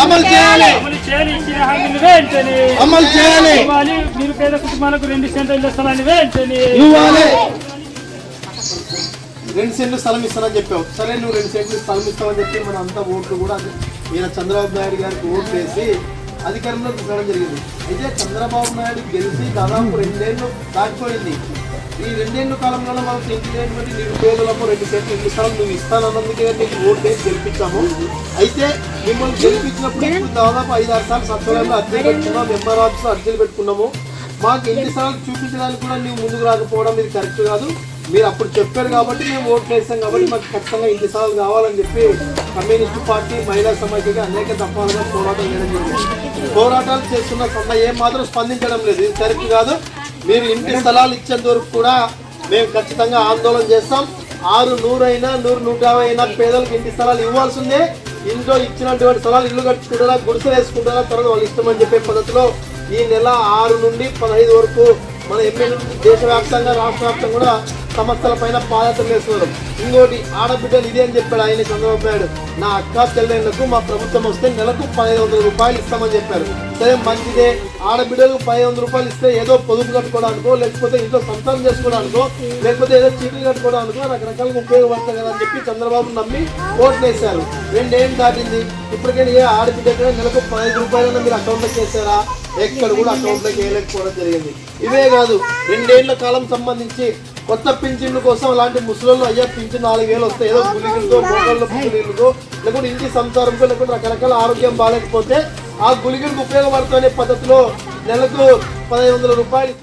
అమలు చేయాలి. ఇచ్చిన హామీలు వెంటనే అమలు చేయాలి. నిరుపేద కుటుంబాలకు 2 సెంట్ల ఇళ్ల స్థలాన్ని వెంటనే ఇవ్వాలి. 2 సెంట్లు స్థలం ఇస్తానని చెప్పావు. సరే, నువ్వు 2 సెంట్లు స్థలం ఇస్తామని చెప్పి మన అంతా ఓట్లు కూడా ఈయన చంద్రబాబు నాయుడు గారికి ఓట్లు వేసి అధికారంలో తీసుకురావడం జరిగింది. అయితే చంద్రబాబు నాయుడు గెలిచి దాదాపు 2 ఏళ్ళు దాటిపోయింది. ఈ 2 ఏళ్ళ కాలంలో మనకు ఇంటినటువంటి నిరుపేదలకు 2 సెంట్లు ఇల్లు స్థలం నువ్వు ఇస్తానన్నందుకే నీకు ఓటు వేసి గెలిపించాము. అయితే మిమ్మల్ని గెలిపించినప్పుడు ఇప్పుడు దాదాపు 5-6 సార్లు సచివాలయంలో అర్జీలు పెట్టుకున్నాం, మెంబర్ ఆఫీస్లో అర్జీలు పెట్టుకున్నాము. మాకు ఇంటి స్థలాలు చూపించడానికి కూడా నువ్వు ముందుకు రాకపోవడం ఇది కరెక్ట్ కాదు. మీరు అప్పుడు చెప్పారు కాబట్టి మేము ఓట్లు వేస్తాం కాబట్టి మాకు ఖచ్చితంగా ఇంటి స్థలాలు కావాలని చెప్పి కమ్యూనిస్టు పార్టీ మహిళా సమాఖ్యగా అనేక దఫాలుగా పోరాటం చేయడం జరిగింది. పోరాటాలు చేస్తున్న ఏం మాత్రం స్పందించడం లేదు. ఇది కరెక్ట్ కాదు. మీరు ఇంటి స్థలాలు ఇచ్చేంత వరకు కూడా మేము ఖచ్చితంగా ఆందోళన చేస్తాం. 600 అయినా 100-150 అయినా పేదలకు ఇంటి స్థలాలు ఇవ్వాల్సిందే. ఇంట్లో ఇచ్చినటువంటి స్థలాలు ఇల్లు కట్టుకుంటారా, గుడిసెలు వేసుకుంటారా, తర్వాత వాళ్ళు ఇష్టమని చెప్పే పద్ధతిలో ఈ నెల 6 నుండి 15 వరకు మన ఎమ్మెల్యేలు దేశవ్యాప్తంగా రాష్ట్ర వ్యాప్తంగా కూడా సమస్యల పైన పాదయాత్ర చేస్తున్నారు. ఇంకోటి ఆడబిడ్డలు ఇదే అని చెప్పాడు ఆయన చంద్రబాబు నాయుడు. నా అక్క చెల్లెళ్లకు మా ప్రభుత్వం వస్తే నెలకు 1500 రూపాయలు ఇస్తామని చెప్పారు. సరే, మంచిదే. ఆడబిడ్డలకు 1500 రూపాయలు ఇస్తే ఏదో పొదుపు కట్టుకోవడానికో, లేకపోతే ఇంట్లో సంతానం చేసుకోవడానికో, లేకపోతే ఏదో చీట్లు కట్టుకోవడానికో రకరకాలుగా ఉపయోగపడుతుంది కదా అని చెప్పి చంద్రబాబు నమ్మి ఓట్లు వేశారు. 2 ఏళ్ళు దాటింది. ఇప్పటికైనా ఏ ఆడబిడ్డకైనా నెలకు 15 రూపాయలైనా మీరు అకౌంట్లోకి వేసారా? ఎక్కడ కూడా అకౌంట్లోకి వేయలేకపోవడం జరిగింది. ఇవే కాదు, 2 ఏళ్ల కాలం సంబంధించి కొత్త పింఛన్ల కోసం అలాంటి ముసలోళ్ళు అయ్యా పింఛన్ 4000 వస్తాయి, ఏదో గుళికలతో మోకాళ్ళ గుళికలతో, లేకుంటే ఇంటి సంసారంతో, లేకుంటే రకరకాల ఆరోగ్యం బాగాలేకపోతే ఆ గుళికలకు ఉపయోగపడుతునే పద్ధతిలో నెలకు 1500 రూపాయలు